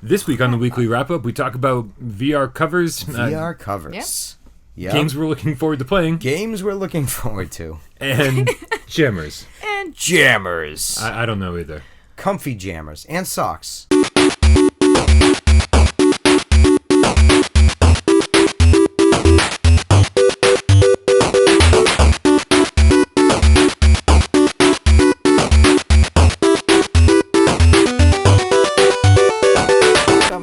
This week on the Weekly Wrap-Up, we talk about VR covers. VR covers. Yep. Games we're looking forward to playing. Games we're looking forward to. And jammers. And jammers. I don't know either. Comfy jammers. And socks.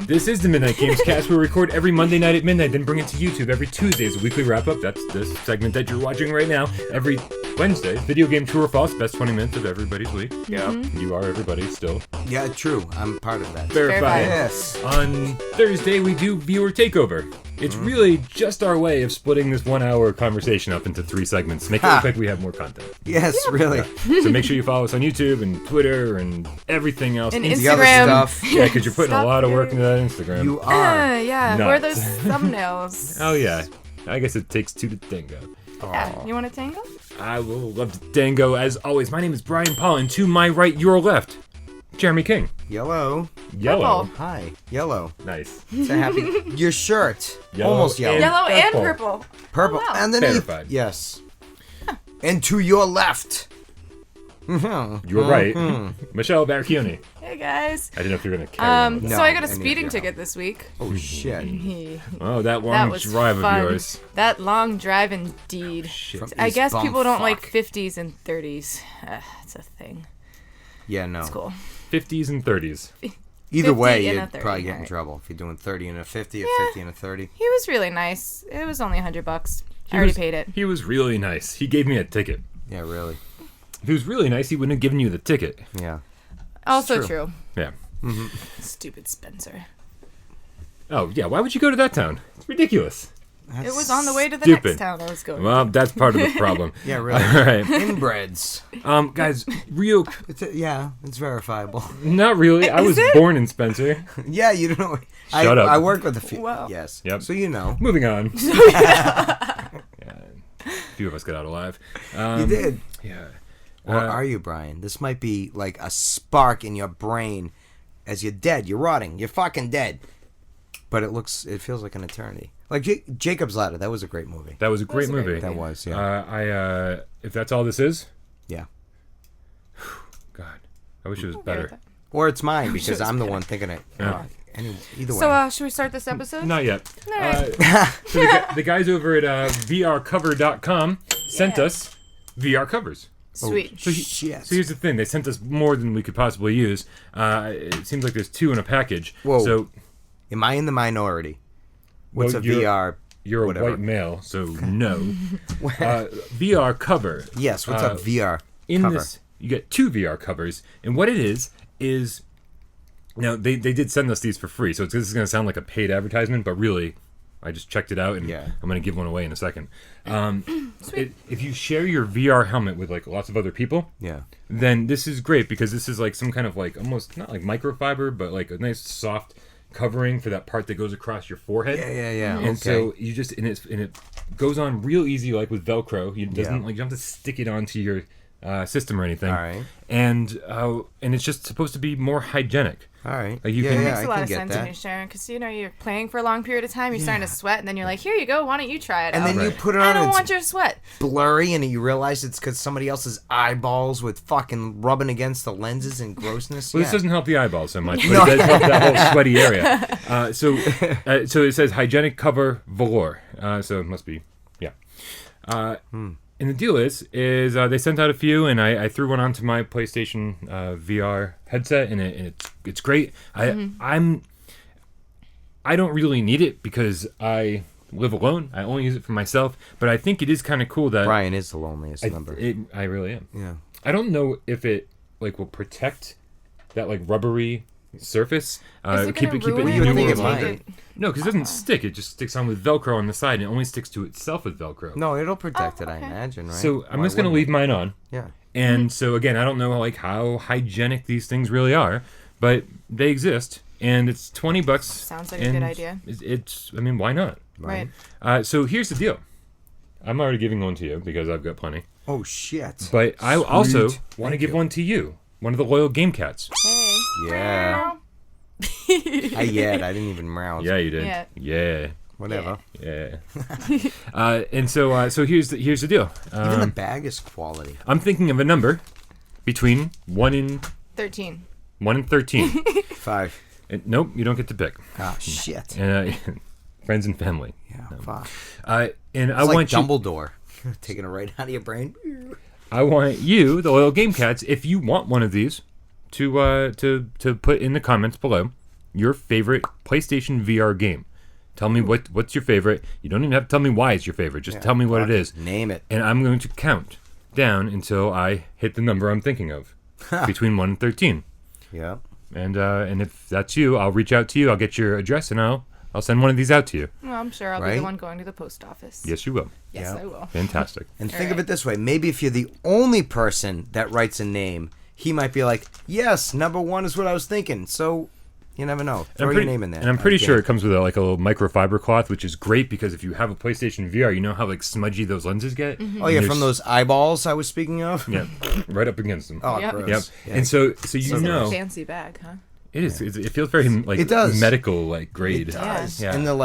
This is the Midnight Games Cast. We record every Monday night at midnight, then bring it to YouTube every Tuesday as a weekly wrap-up. That's this segment that you're watching right now. Every Wednesday, video game true or false, best 20 minutes of everybody's week. Yeah, you are everybody still. Yeah, true. I'm part of that. Verified. Yes. On Thursday, we do Viewer Takeover. It's really just our way of splitting this 1 hour conversation up into 3 segments, make it look like we have more content. Yes, really. Yeah. So make sure you follow us on YouTube and Twitter and everything else. And Instagram. Stuff. Yeah, because you're putting a lot of work into that Instagram. You are. Yeah, Nuts. where are those thumbnails? Oh, yeah. I guess it takes 2 to tango. Yeah. You want a tango? I will love to tango. As always, my name is Brian Paul, and to my right, your left, Jeremy King. Yellow. Yellow. Purple. Hi. Yellow. Nice. It's a happy. Your shirt. Yellow Almost yellow. Yellow and purple. purple. Purple. Oh, wow. And then Verified. Yes. And to your left. You're right. Michelle Baracchioni. Hey guys. I didn't know if you were going to carry on. No, So I got a I need speeding your ticket this week. Oh, shit. Oh, that That long was drive fun. of yours. That long drive indeed. Shit. I guess Bum people don't like fuck. 50s and 30s. It's a thing. Yeah, no. It's cool. 50s and 30s. Either 50 way, and a you'd 30, probably get in alright. trouble if you're doing 30 and a 50 or Yeah. 50 and a 30. He was really nice. It was only $100. I already paid it. He was really nice. He gave me a ticket. Yeah, really. If he was really nice, he wouldn't have given you the ticket. Yeah. Also true. true. Yeah. Stupid Spencer. Oh, yeah. Why would you go to that town? It's ridiculous. It was on the way to the Stupid. next town I was going. Well, that's part of the problem. Yeah, really. All right. Inbreds. Guys, real... It's verifiable. Not really. I was born in Spencer. Yeah, you don't know. Shut up. I work with a few. Wow. Yes. Yep. So you know. Moving on. Yeah. A few of us got out alive. You did. Yeah. Or are you, Brian? This might be like a spark in your brain as you're dead. You're rotting. You're fucking dead. But it feels like an eternity. Like Jacob's Ladder. That was a great movie. That was a great movie. That was, yeah. If that's all this is, Yeah. God, I wish it was better. Or it's mine because I'm the one thinking it. Yeah. Either way. So, should we start this episode? Not yet. All right. So the guys over at VRcover.com sent us VR covers. Sweet. Shit. So here's the thing: they sent us more than we could possibly use. It seems like there's 2 in a package. Whoa. So Am I in the minority? What's well, a VR? You're whatever. a white male, so no. VR cover. Yes. What's a VR In cover? this, you get 2 VR covers, and what it is now they did send us these for free, so this is going to sound like a paid advertisement, but really, I just checked it out, and Yeah. I'm going to give one away in a second. If you share your VR helmet with like lots of other people, Yeah. then this is great because this is like some kind of like almost not like microfiber, but like a nice soft covering for that part that goes across your forehead. Yeah. And so you just and it goes on real easy, like with Velcro. You doesn't like you don't have to stick it onto your system or anything. All right. And it's just supposed to be more hygienic. All right. Like you yeah, can- It yeah, makes I a lot can of get sense that. in you, Sharon, because you're playing for a long period of time, you're starting to sweat, and then you're like, here you go, why don't you try it And out? then you Right. put it I on don't and want it's your sweat. blurry and you realize it's because somebody else's eyeballs with fucking rubbing against the lenses and grossness. Well, Yeah. this doesn't help the eyeball so much, but it does help that whole sweaty area. So it says hygienic cover velour. So it must be, yeah. And the deal is they sent out a few, and I threw one onto my PlayStation VR headset, and it's great. I don't really need it because I live alone. I only use it for myself, but I think it is kind of cool that Brian is the loneliest number. I really am. Yeah. I don't know if it like will protect that like rubbery surface. Is it keep gonna it keep ruin it it? You would when think you it take might. No, because it doesn't stick. It just sticks on with Velcro on the side, and it only sticks to itself with Velcro. No, it'll protect it, I okay. imagine, right? So I'm Why just gonna wouldn't leave mine on. it? Yeah. And so again, I don't know like how hygienic these things really are, but they exist, and it's $20. Sounds like a and good idea. It's I mean, why not? Right. So here's the deal. I'm already giving one to you because I've got plenty. Oh, shit. But I also Sweet. want to Thank give you. one to you, one of the loyal game cats. Hey. Yeah. I didn't even rouse. Yeah, you did. Yeah. Yeah. Whatever. Yeah. And so here's the deal. Even the bag is quality. I'm thinking of a number between 1 and 13. 1 and 13. 5. And, nope, you don't get to pick. Oh, shit. Friends and family. Yeah, fuck. And I It's like want you. Dumbledore. Taking it right out of your brain. I want you, the Loyal Game Cats, if you want one of these, to put in the comments below your favorite PlayStation VR game. Tell me what's your favorite. You don't even have to tell me why it's your favorite. Just tell me what it is. Name it. And I'm going to count down until I hit the number I'm thinking of, between 1 and 13. Yeah. And if that's you, I'll reach out to you. I'll get your address, and I'll send one of these out to you. Well, I'm sure I'll be Right? the one going to the post office. Yes, you will. Yes, Yeah. I will. Fantastic. And All think of right. it this way. Maybe if you're the only person that writes a name, he might be like, yes, number 1 is what I was thinking. So you never know. Throw your name in there. And I'm pretty sure it comes with a little microfiber cloth, which is great because if you have a PlayStation VR, you know how smudgy those lenses get. Oh, yeah, from those eyeballs I was speaking of? Yeah, right up against them. Oh, Yep. gross. Yep. Yeah. And so you It's a know fancy bag, huh? it is. It feels very It does. medical grade. It does. Yeah. And the,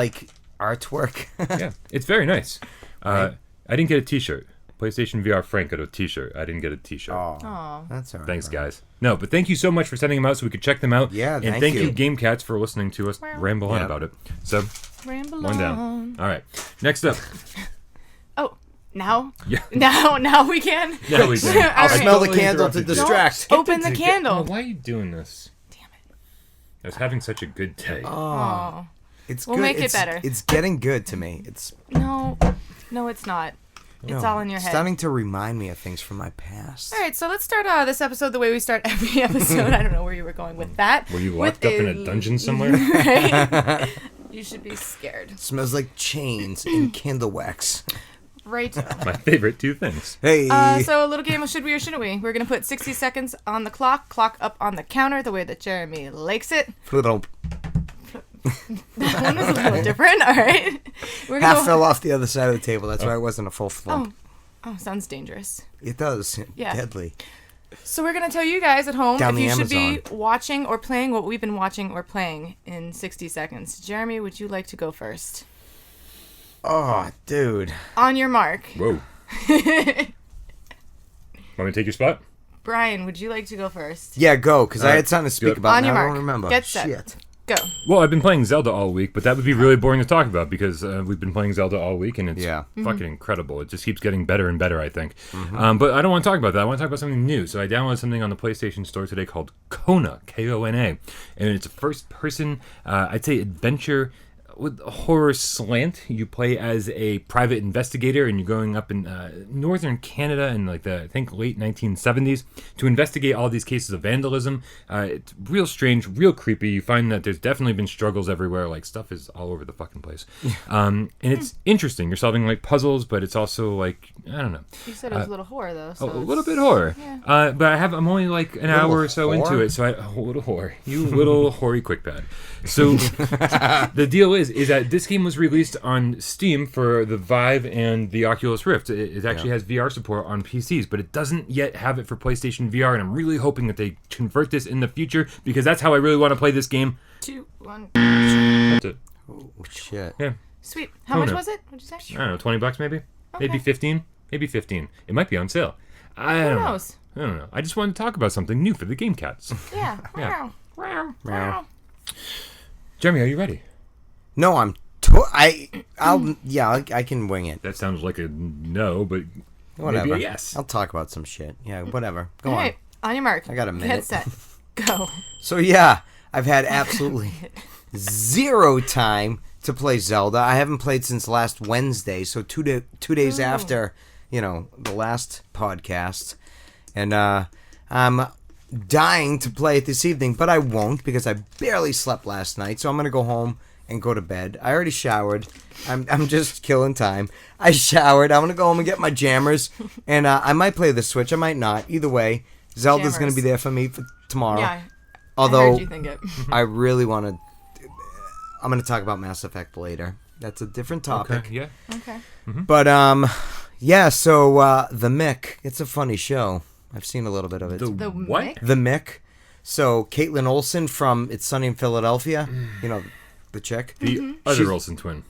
artwork. Yeah, it's very nice. I didn't get a T-shirt. PlayStation VR Frank got a T-shirt. I didn't get a T-shirt. Aw. That's all right. Thanks, guys. No, but thank you so much for sending them out so we could check them out. Yeah, and thank thank you. you, Game Cats, for listening to us ramble on Yeah. about it. So, Ramble one down. on. All right. Next up. Oh, now? Yeah. Now we can? Now we can. All I'll right. smell the Totally candle to interrupted you. distract. Open the Oh, candle. why are you doing this? Damn it. I was having such a good day. Oh. It's We'll good. make it It's- better. It's getting good to me. It's No, it's not. It's all in your head. starting to remind me of things from my past. All right, so let's start this episode the way we start every episode. I don't know where you were going with that. Were you With locked up in a dungeon somewhere? Right? You should be scared. Smells like chains and candle wax. Right. My favorite two things. Hey. So a little game of should we or shouldn't we? We're going to put 60 seconds on the clock up on the counter the way that Jeremy likes it. Little That one was a little different. All right. We're half gonna fell off the other side of the table. That's why it wasn't a full flump. Oh, sounds dangerous. It does. Yeah. Deadly. So we're going to tell you guys at home Down if you the should be Amazon. watching or playing what we've been watching or playing in 60 seconds. Jeremy, would you like to go first? Oh, dude. On your mark. Whoa. Want me to take your spot? Brian, would you like to go first? Yeah, go, because I All had right. something to speak Yep. about On and your I mark. don't remember. Get set. Shit. Go. Well, I've been playing Zelda all week, but that would be really boring to talk about because we've been playing Zelda all week and it's Yeah. fucking incredible. It just keeps getting better and better, I think. But I don't want to talk about that. I want to talk about something new. So I downloaded something on the PlayStation Store today called Kona, Kona, and it's a first-person, I'd say, adventure with a horror slant. You play as a private investigator, and you're going up in northern Canada in I think late 1970s to investigate all these cases of vandalism. It's real strange, real creepy. You find that there's definitely been struggles everywhere. Stuff is all over the fucking place, and it's interesting. You're solving puzzles, but it's also I don't know. You said it was a little horror, though. So A little bit horror, yeah. but I'm only an hour or so into whore? it, so a little whore, you little hoary quickpad. So the deal is that this game was released on Steam for the Vive and the Oculus Rift. It actually has VR support on PCs, but it doesn't yet have it for PlayStation VR, and I'm really hoping that they convert this in the future because that's how I really want to play this game. 2, 1. That's it. Oh, shit. Yeah, Sweet. How much Kona. was it? What'd you say? I don't know, $20 maybe, Okay. maybe 15, maybe 15. It might be on sale. I don't know. knows? I don't know. I just wanted to talk about something new for the Game Cats. Yeah. Yeah. Wow. Meow. Jeremy, are you ready? No, I'm... I can wing it. That sounds like a no, but Whatever. maybe a yes. I'll talk about some shit. Yeah, whatever. Go All on. right. On your mark. I got a Get minute. set. Go. So yeah, I've had absolutely zero time to play Zelda. I haven't played since last Wednesday, so two days after, the last podcast. And I'm dying to play it this evening, but I won't because I barely slept last night. So I'm gonna go home and go to bed. I already showered. I'm just killing time. I showered. I'm gonna go home and get my jammers, and I might play the Switch. I might not. Either way, Zelda's gonna Jammers. be there for me for tomorrow. Yeah. I Although heard you think it. I really want to. I'm going to talk about Mass Effect later. That's a different topic. Okay, yeah. Okay. But yeah. So the Mick. It's a funny show. I've seen a little bit of it. The The what? Mick? The Mick. So Caitlin Olsen from It's Sunny in Philadelphia, you know, the chick. The other Olsen twin.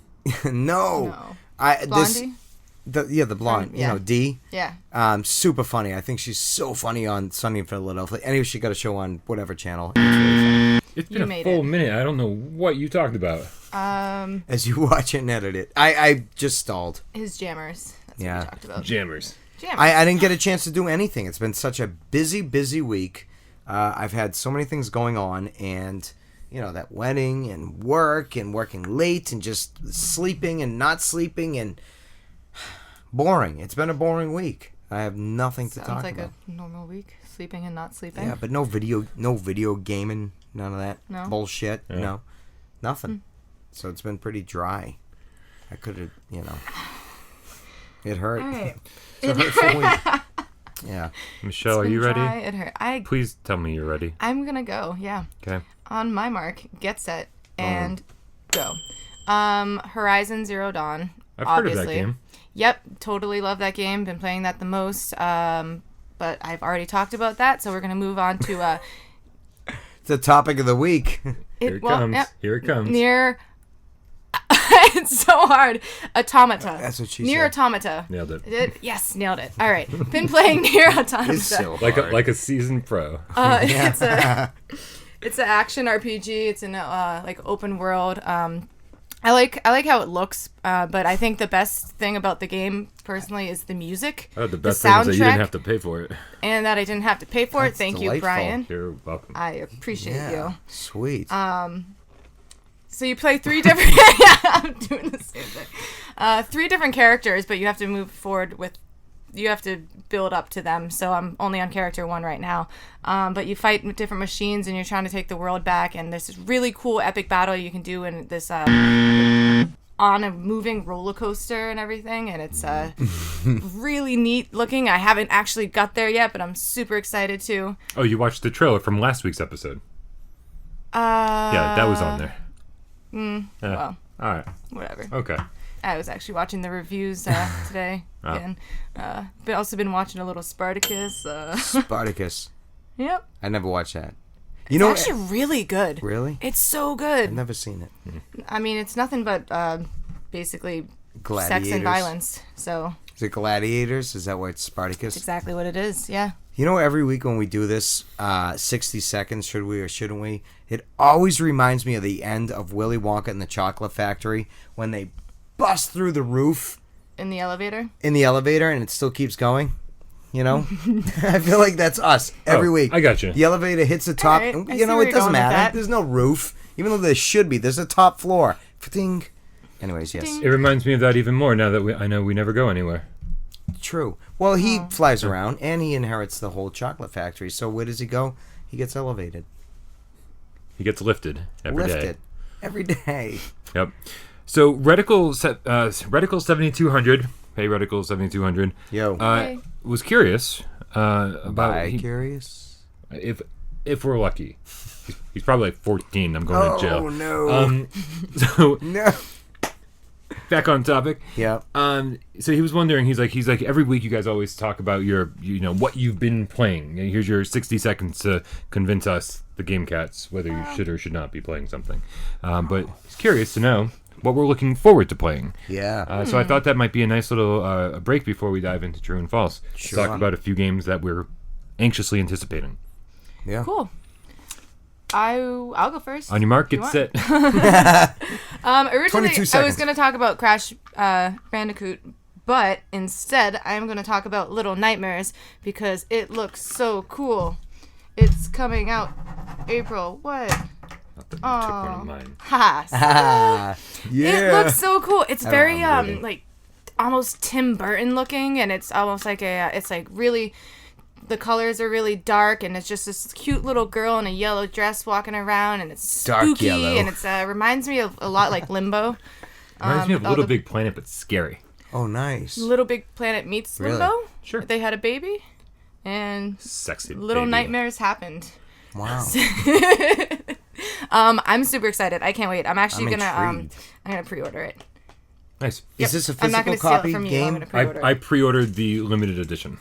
No. Blondie? The blonde, Yeah. you know, D. Yeah. Super funny. I think she's so funny on Sunny in Philadelphia. Anyway, she got a show on whatever channel. It's really fun. It's been a full minute. I don't know what you talked about. As you watch it and edit it. I just stalled. His jammers. That's Yeah. what we talked about. Jammers. I didn't get a chance to do anything. It's been such a busy week. I've had so many things going on, and you know, that wedding and work and working late and just sleeping and not sleeping and boring. It's been a boring week. I have nothing to talk Sounds like about. a normal week, sleeping and not sleeping. Yeah, but no video gaming, none of that No? bullshit. Yeah. No, nothing. So it's been pretty dry. I could have, you know, it hurt. All right. It's a hurtful week. Yeah. Michelle, are It's you been ready? dry, It hurt. Please tell me you're ready. I'm gonna go. Yeah. Okay. On my mark, get set, and go. Horizon Zero Dawn. I've obviously. heard of that game. Yep, totally love that game. Been playing that the most. But I've already talked about that, so we're gonna move on to It's the topic of the week. Here it comes. Yep, Here it comes. Near. It's so hard. Automata. That's what she Near said. Automata. Nailed it. Yes, nailed it. All right. Been playing Near Automata. It's so hard. Like a seasoned pro. It's an action RPG. It's an like open world. I like how it looks, but I think the best thing about the game personally is the music. Oh, the best thing is that you didn't soundtrack, have to pay for it. and that I didn't have to pay for it. That's Thank you, delightful. Brian. You're welcome. I appreciate Yeah. you. Sweet. So you play 3 different. Yeah, I'm doing the same thing. 3 different characters, but you have to move forward with. You have to build up to them. So I'm only on character 1 right now. But you fight with different machines, and you're trying to take the world back. And there's this really cool epic battle you can do in this on a moving roller coaster and everything. And it's really neat looking. I haven't actually got there yet, but I'm super excited to. Oh, you watched the trailer from last week's episode. Yeah, that was on there. Well, All right. whatever. Okay. I was actually watching the reviews today again. But also been watching a little Spartacus. Spartacus. Yep. I never watched that. You It's know, actually really good. really? It's so I've good. never seen it. I mean, it's nothing but basically Gladiators. sex and violence. So Is it Gladiators? Is that why it's Spartacus? that's exactly what it is. Yeah. You know, every week when we do this, 60 seconds, should we or shouldn't we? It always reminds me of the end of Willy Wonka and the Chocolate Factory when they bust through the roof In the elevator. in the elevator and it still keeps going. You know? I feel like that's us every week. I got you. The elevator hits the top. Alright, and, I you see know, where it you're doesn't going with matter. that. There's no roof. Even though there should be. There's a top floor. Ding. Anyways, yes. Ding. It reminds me of that even more now that I know we never go anywhere. True. Well, he flies around and he inherits the whole chocolate factory. So where does he go? He gets elevated. He gets lifted every day. Lifted. Every day. Yep. So Reticle 7200, hey Reticle 7200, Yo. Hey. was curious about Bye, curious. if we're lucky. He's probably like 14. I'm going to jail. Oh, no. So No. back on topic. Yeah. So he was wondering. He's like every week you guys always talk about your what you've been playing. Here's your 60 seconds to convince us, the Game Cats, whether you should or should not be playing something. But he's curious to know what we're looking forward to playing. Yeah. So I thought that might be a nice little break before we dive into True and False. Sure. Talk about a few games that we're anxiously anticipating. Yeah. Cool. I'll go first. On your mark, You get want? set. Originally, 22 I was seconds. going to talk about Crash Bandicoot, but instead, I'm going to talk about Little Nightmares because it looks so cool. It's coming out April. What? Not that you took one of mine. Ha! Ah, yeah. It looks so cool. It's I don't very know, really. like almost Tim Burton looking, and it's almost like it's like really. The colors are really dark, and it's just this cute little girl in a yellow dress walking around, and it's Dark spooky, yellow. and it's reminds me of a lot like Limbo. Reminds me of all Little the- Big Planet, but scary. Oh, nice. Little Big Planet meets Really? Limbo. Sure. They had a baby, and Sexy. little baby. nightmares happened. Wow. I'm super excited. I can't wait. I'm actually I'm gonna intrigued. I'm gonna pre-order it. Nice. Yep. Is this a I'm not physical gonna steal it copy from you. I'm game? gonna pre-order I it. pre-ordered the limited edition.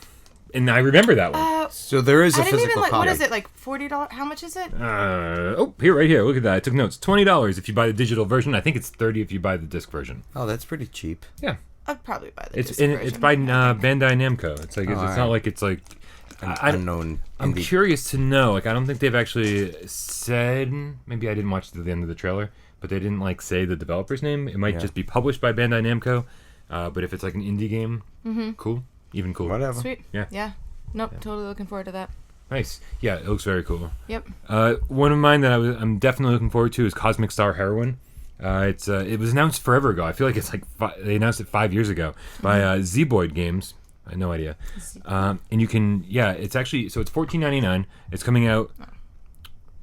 and I remember that one. So there is a I didn't physical even like. copy. What is it like? $40? How much is it? Right here. Look at that. I took notes. $20 if you buy the digital version. I think it's $30 if you buy the disc version. Oh, that's pretty cheap. Yeah, I'd probably buy the it's disc and version. it's by Bandai Namco. It's like it's alright. not like it's like. Unknown. I'm indie. curious to know. Like, I don't think they've actually said. Maybe I didn't watch the end of the trailer, but they didn't like say the developer's name. It might just be published by Bandai Namco. But if it's like an indie game, cool, even cooler. Whatever. Sweet. Yeah. Yeah. Nope. Totally looking forward to that. Nice. Yeah, it looks very cool. Yep. One of mine that I'm definitely looking forward to is Cosmic Star Heroine. It was announced forever ago. I feel like it's like they announced it 5 years ago by Z-Boyd Games. I had no idea. And you can, it's actually, so it's $14.99. It's coming out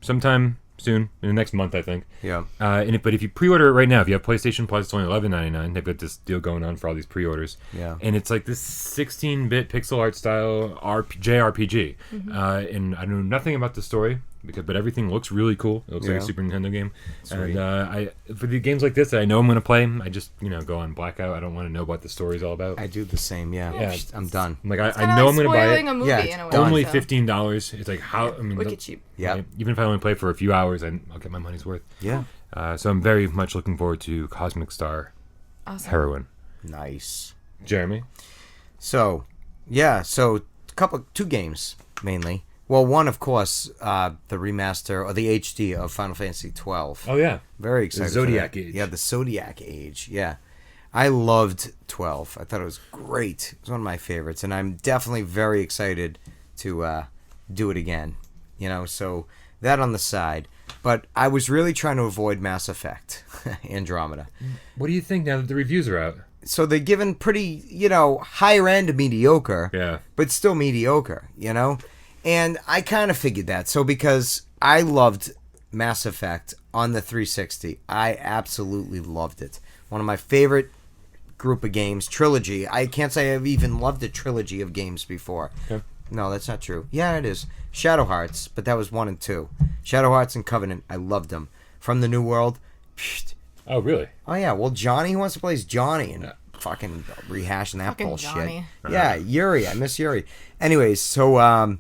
sometime soon, in the next month, I think. Yeah. But if you pre-order it right now, if you have PlayStation Plus, it's only $11.99. They've got this deal going on for all these pre-orders. Yeah. And it's like this 16-bit pixel art style JRPG. And I know nothing about the story, but everything looks really cool. It looks like a Super Nintendo game. Sweet. And for the games like this that I know I'm going to play, I just go on blackout. I don't want to know what the story's all about. I do the same. Yeah. Yeah. I'm done. I'm like, It's I kinda know like I'm going to buy spoiling it. a movie Yeah, in a way. done. Only so. $15. It's like how Wicked cheap. Yeah. even if I only play for a few hours, I'll get my money's worth. Yeah. So I'm very much looking forward to Cosmic Star Awesome. Heroine. Nice. Jeremy? So, two games mainly. Well, one, of course, the remaster or the HD of Final Fantasy 12. Oh, yeah. Very excited. for Zodiac that. Age. Yeah, the Zodiac Age. Yeah. I loved 12. I thought it was great. It was one of my favorites. And I'm definitely very excited to do it again. So that on the side. But I was really trying to avoid Mass Effect Andromeda. What do you think now that the reviews are out? So they're given pretty, higher end mediocre. Yeah. But still mediocre, And I kind of figured that. So because I loved Mass Effect on the 360, I absolutely loved it. One of my favorite group of games, trilogy. I can't say I've even loved a trilogy of games before. Okay. No, that's not true. Yeah, it is. Shadow Hearts, but that was 1 and 2. Shadow Hearts and Covenant, I loved them. From the New World, pfft. Oh, really? Oh yeah, well Johnny, who wants to play as Johnny and fucking rehashing that Fucking bullshit. Johnny. Yeah, Yuri, I miss Yuri. Anyways, so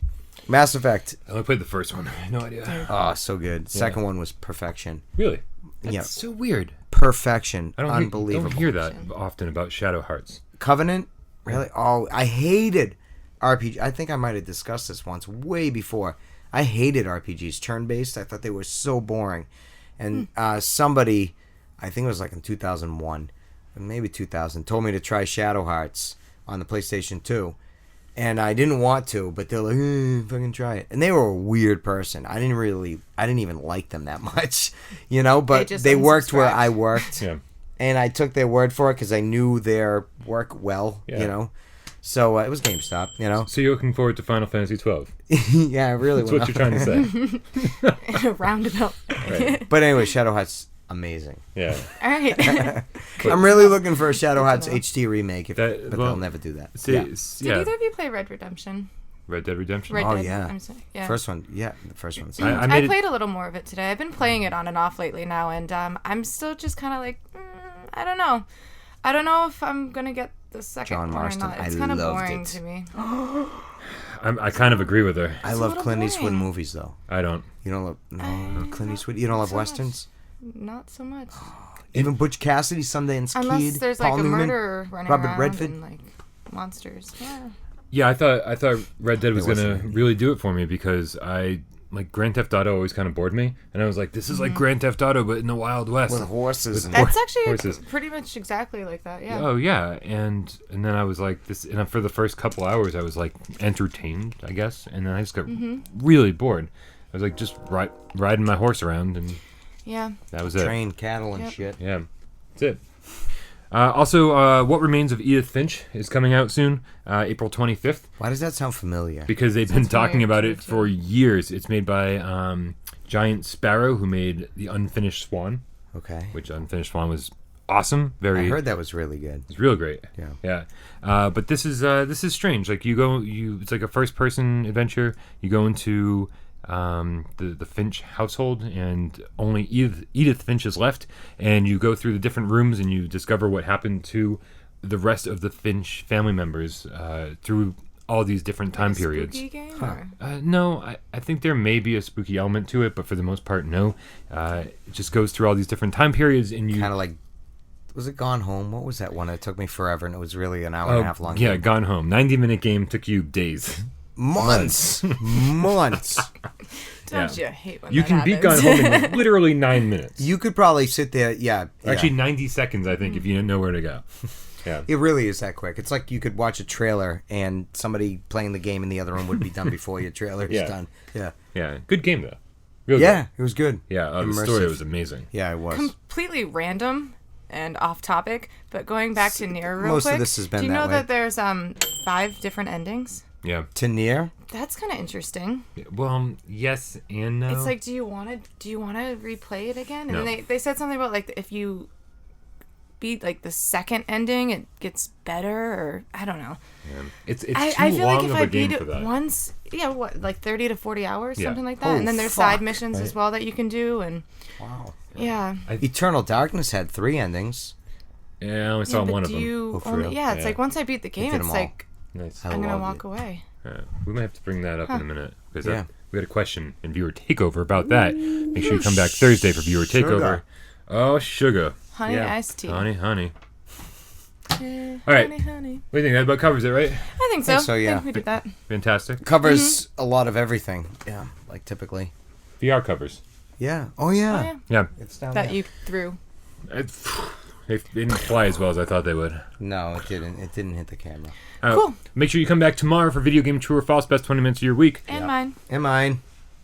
Mass Effect. I only played the first one. I had no idea. Oh, so good. Second one was perfection. Really? That's Yeah. so weird. Perfection. I don't Unbelievable. hear that often about Shadow Hearts. Covenant? Really? Oh, I hated RPG. I think I might have discussed this once, way before. I hated RPGs, turn-based. I thought they were so boring. And somebody, I think it was like in 2001, maybe 2000, told me to try Shadow Hearts on the PlayStation 2. And I didn't want to, but they're like, fucking try it. And they were a weird person. I didn't even like them that much, but just they worked where unsubscribed. I worked. Yeah. And I took their word for it because I knew their work well, Yeah. So it was GameStop, So you're looking forward to Final Fantasy 12? Yeah, I really That's went what you're trying to say. In a roundabout. Right. But anyway, Shadow Hearts, amazing. Yeah. All right. I'm really looking for a Shadow Hearts HD remake, but Well, they'll never do that. See, Yeah. Did yeah. either of you play Red Redemption? Red Dead Redemption? Red Oh, Dead, yeah. I'm sorry. Yeah. First one, the first one's. I I made it- played a little more of it today. I've been playing it on and off lately now, and I'm still just kind of like, I don't know. I don't know if I'm going to get the second John one Marston, or not. It's I kind of loved boring it. to me. I kind of agree with her. I a love little Clint Eastwood boring. movies, though. I don't. You don't love Clint Eastwood. You don't love so much. westerns. Not so much. Even Butch Cassidy, Sundance Unless Kid, there's Paul like a Newman, murderer running Robert around Redford. and like monsters. Yeah. Yeah, I thought Red Dead was It gonna wasn't. really do it for me because Grand Theft Auto always kind of bored me, and I was like, this is like Grand Theft Auto but in the Wild West. with horses. And That's actually horses. pretty much exactly like that. Yeah. Oh yeah, and then I was like this, and for the first couple hours I was like entertained, I guess, and then I just got really bored. I was like just riding my horse around, and Yeah. that was it. train, cattle, and Yep. shit. Yeah, that's it. Also, What Remains of Edith Finch is coming out soon, April 25th, Why does that sound familiar? because they've been Sounds talking familiar about to it me, for years. It's made by Giant Sparrow, who made The Unfinished Swan, Okay. which Unfinished Swan was awesome. I heard that was really good. It's real great. Yeah. But this is strange. Like it's like a first person adventure. You go into the Finch household, and only Edith Finch is left, and you go through the different rooms and you discover what happened to the rest of the Finch family members through all these different time periods. Spooky game? Or? No, I think there may be a spooky element to it, but for the most part, no. It just goes through all these different time periods, and you Kind of like, was it Gone Home? What was that one? It took me forever, and it was really an hour and a half long. Yeah, game. Gone Home. 90-minute game took you days. Months. Months. Don't you hate when You that can beat Gone happens? Home in literally 9 minutes. You could probably sit there, yeah. Actually, 90 seconds, I think, if you didn't know where to go. Yeah. It really is that quick. It's like you could watch a trailer and somebody playing the game in the other room would be done before your trailer is Yeah. done. Yeah. Yeah. Good game, though. Real Yeah, it was good. good. Yeah, the Immersive. story was amazing. Yeah, it was. Completely random and off topic, but going back to Nier real Most of quick. this has been do you that know way. that there's 5 different endings? Yeah. To Nier? That's kind of interesting. Well, yes and no. It's like, do you want to replay it again? And No. then they said something about like if you beat like the second ending, it gets better, or I don't know. Yeah. It's too I feel long like if of I a game beat for it that. once, what, like 30 to 40 hours, Yeah. something like that. Oh, And then there's fuck. side missions as well that you can do, and Wow. yeah. Eternal Darkness had 3 endings. Yeah, I only saw but one of do them. you Oh, for only, real? yeah, it's Yeah. like once I beat the game, did it's 'em all. like Nice. I I'm gonna loved walk it. away. We might have to bring that up in a minute because Yeah. we had a question in viewer takeover about that. Make sure you come back Thursday for viewer takeover. Sugar. Oh, sugar. Honey Yeah. iced tea. Honey. Eh, All right. honey, honey. What do you think? That about covers it, right? I think so. Think so, yeah. I think we did that. Fantastic. Covers a lot of everything. Yeah, like typically. VR covers. Yeah. Oh, yeah. Oh, yeah. Yeah. It's down That there. you threw. They didn't fly as well as I thought they would. No, it didn't. It didn't hit the camera. Cool. Make sure you come back tomorrow for Video Game True or False, best 20 minutes of your week. And mine. And mine.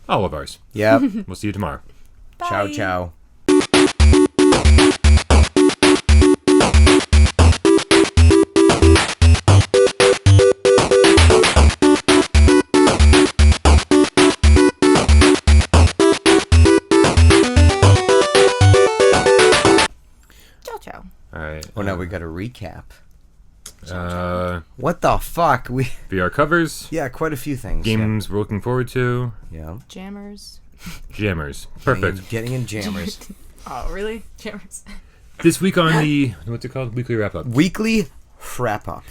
All of ours. Yep. We'll see you tomorrow. Ciao, Bye. ciao. Ciao, ciao. All right. Oh, no, we got a recap. What What the fuck? VR covers, Yeah, quite a few things. games we're looking forward to, Yeah. Jammers. jammers. Perfect. Getting in jammers. Oh, really? Jammers. This week on the, what's it called? Weekly wrap up. Weekly wrap up.